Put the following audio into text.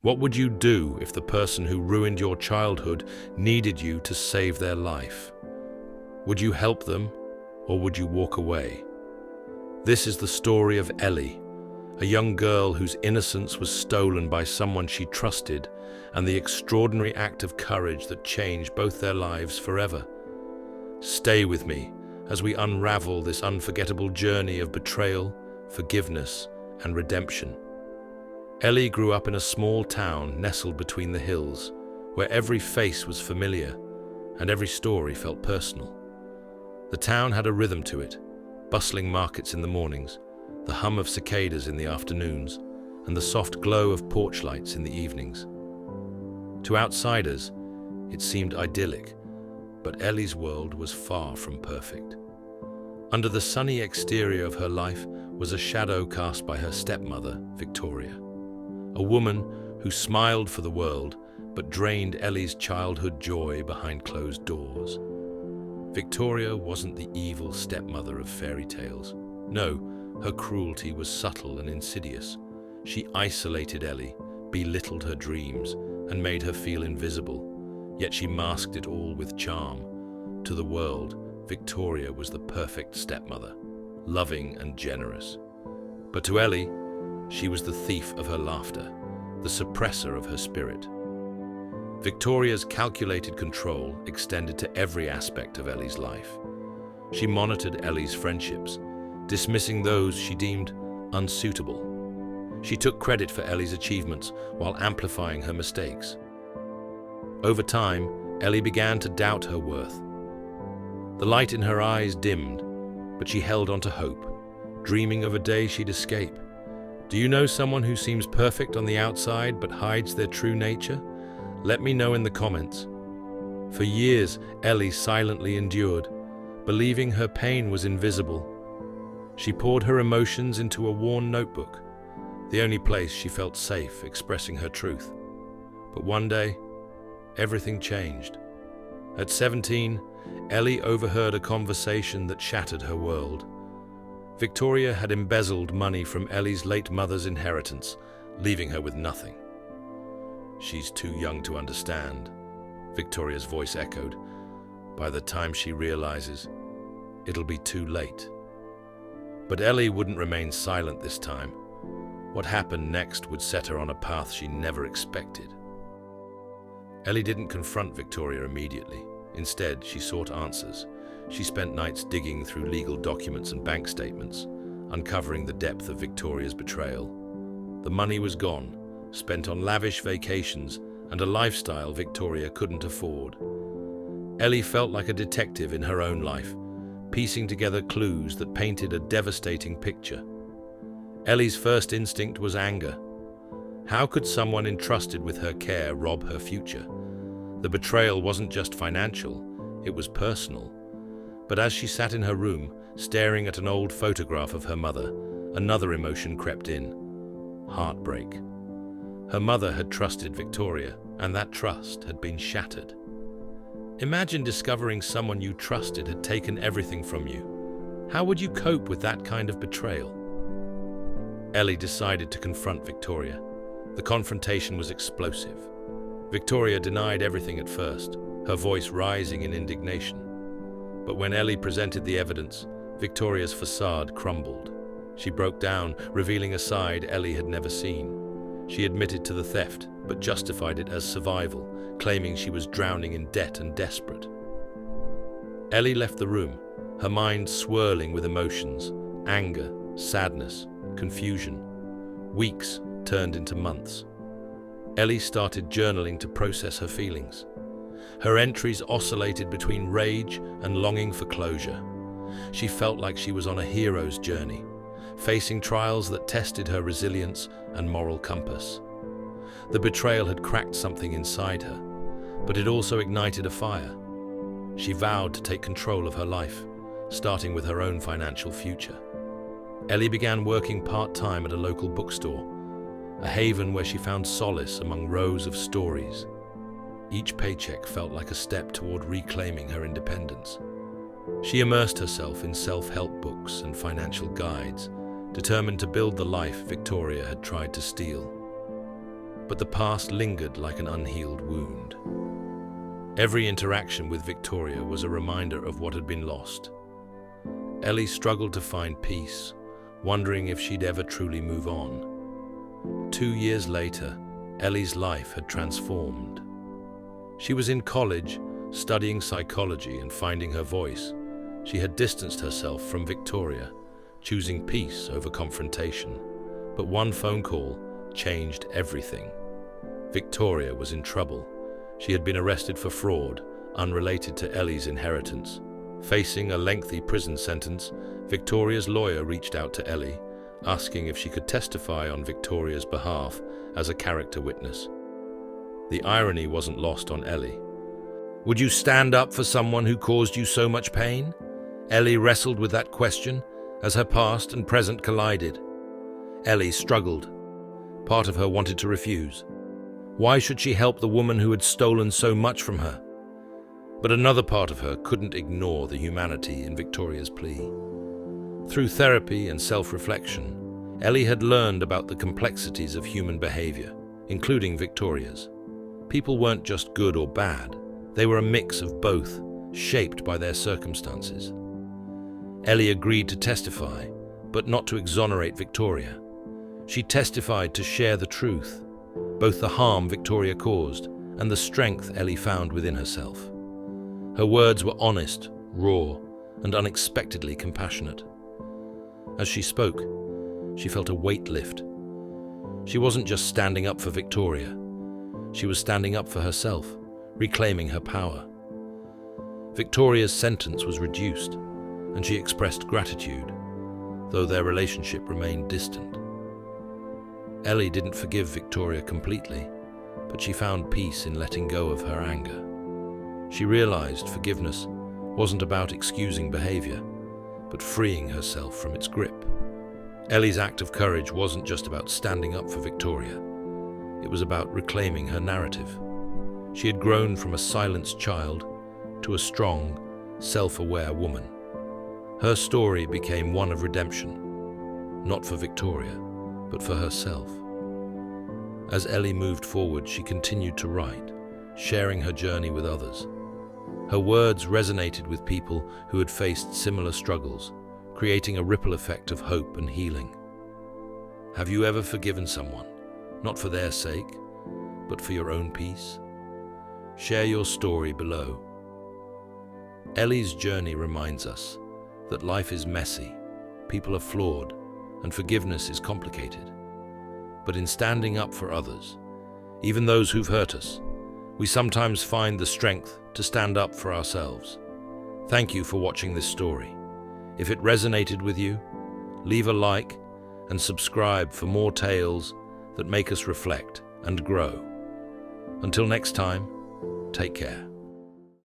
What would you do if the person who ruined your childhood needed you to save their life? Would you help them, or would you walk away? This is the story of Ellie, a young girl whose innocence was stolen by someone she trusted, and the extraordinary act of courage that changed both their lives forever. Stay with me as we unravel this unforgettable journey of betrayal, forgiveness, and redemption. Ellie grew up in a small town nestled between the hills, where every face was familiar and every story felt personal. The town had a rhythm to it, bustling markets in the mornings, the hum of cicadas in the afternoons, and the soft glow of porch lights in the evenings. To outsiders, it seemed idyllic, but Ellie's world was far from perfect. Under the sunny exterior of her life was a shadow cast by her stepmother, Victoria, a woman who smiled for the world but drained Ellie's childhood joy behind closed doors. Victoria wasn't the evil stepmother of fairy tales. No, her cruelty was subtle and insidious. She isolated Ellie, belittled her dreams, and made her feel invisible. Yet she masked it all with charm. To the world, Victoria was the perfect stepmother, loving and generous. But to Ellie, she was the thief of her laughter, the suppressor of her spirit. Victoria's calculated control extended to every aspect of Ellie's life. She monitored Ellie's friendships, dismissing those she deemed unsuitable. She took credit for Ellie's achievements while amplifying her mistakes. Over time, Ellie began to doubt her worth. The light in her eyes dimmed, but she held on to hope, dreaming of a day she'd escape. Do you know someone who seems perfect on the outside but hides their true nature? Let me know in the comments. For years, Ellie silently endured, believing her pain was invisible. She poured her emotions into a worn notebook, the only place she felt safe expressing her truth. But one day, everything changed. At 17, Ellie overheard a conversation that shattered her world. Victoria had embezzled money from Ellie's late mother's inheritance, leaving her with nothing. "She's too young to understand," Victoria's voice echoed. "By the time she realizes, it'll be too late." But Ellie wouldn't remain silent this time. What happened next would set her on a path she never expected. Ellie didn't confront Victoria immediately. Instead, she sought answers. She spent nights digging through legal documents and bank statements, uncovering the depth of Victoria's betrayal. The money was gone, spent on lavish vacations and a lifestyle Victoria couldn't afford. Ellie felt like a detective in her own life, piecing together clues that painted a devastating picture. Ellie's first instinct was anger. How could someone entrusted with her care rob her future? The betrayal wasn't just financial, it was personal. But as she sat in her room, staring at an old photograph of her mother, another emotion crept in: heartbreak. Her mother had trusted Victoria, and that trust had been shattered. Imagine discovering someone you trusted had taken everything from you. How would you cope with that kind of betrayal? Ellie decided to confront Victoria. The confrontation was explosive. Victoria denied everything at first, her voice rising in indignation. But when Ellie presented the evidence, Victoria's facade crumbled. She broke down, revealing a side Ellie had never seen. She admitted to the theft, but justified it as survival, claiming she was drowning in debt and desperate. Ellie left the room, her mind swirling with emotions: anger, sadness, confusion. Weeks turned into months. Ellie started journaling to process her feelings. Her entries oscillated between rage and longing for closure. She felt like she was on a hero's journey, facing trials that tested her resilience and moral compass. The betrayal had cracked something inside her, but it also ignited a fire. She vowed to take control of her life, starting with her own financial future. Ellie began working part-time at a local bookstore, a haven where she found solace among rows of stories. Each paycheck felt like a step toward reclaiming her independence. She immersed herself in self-help books and financial guides, determined to build the life Victoria had tried to steal. but the past lingered like an unhealed wound. Every interaction with Victoria was a reminder of what had been lost. Ellie struggled to find peace, wondering if she'd ever truly move on. 2 years later, Ellie's life had transformed. She was in college, studying psychology and finding her voice. She had distanced herself from Victoria, choosing peace over confrontation. But one phone call changed everything. Victoria was in trouble. She had been arrested for fraud, unrelated to Ellie's inheritance. Facing a lengthy prison sentence, Victoria's lawyer reached out to Ellie, asking if she could testify on Victoria's behalf as a character witness. The irony wasn't lost on Ellie. Would you stand up for someone who caused you so much pain? Ellie wrestled with that question as her past and present collided. Ellie struggled. Part of her wanted to refuse. Why should she help the woman who had stolen so much from her? But another part of her couldn't ignore the humanity in Victoria's plea. Through therapy and self-reflection, Ellie had learned about the complexities of human behavior, including Victoria's. People weren't just good or bad. They were a mix of both, shaped by their circumstances. Ellie agreed to testify, but not to exonerate Victoria. She testified to share the truth, both the harm Victoria caused and the strength Ellie found within herself. Her words were honest, raw, and unexpectedly compassionate. As she spoke, she felt a weight lift. She wasn't just standing up for Victoria. She was standing up for herself, reclaiming her power. Victoria's sentence was reduced, and she expressed gratitude, though their relationship remained distant. Ellie didn't forgive Victoria completely, but she found peace in letting go of her anger. She realized forgiveness wasn't about excusing behavior, but freeing herself from its grip. Ellie's act of courage wasn't just about standing up for Victoria. It was about reclaiming her narrative. She had grown from a silenced child to a strong, self-aware woman. Her story became one of redemption, not for Victoria, but for herself. As Ellie moved forward, she continued to write, sharing her journey with others. Her words resonated with people who had faced similar struggles, creating a ripple effect of hope and healing. Have you ever forgiven someone, not for their sake, but for your own peace? Share your story below. Ellie's journey reminds us that life is messy, people are flawed, and forgiveness is complicated. But in standing up for others, even those who've hurt us, we sometimes find the strength to stand up for ourselves. Thank you for watching this story. If it resonated with you, leave a like and subscribe for more tales that make us reflect and grow. Until next time, take care.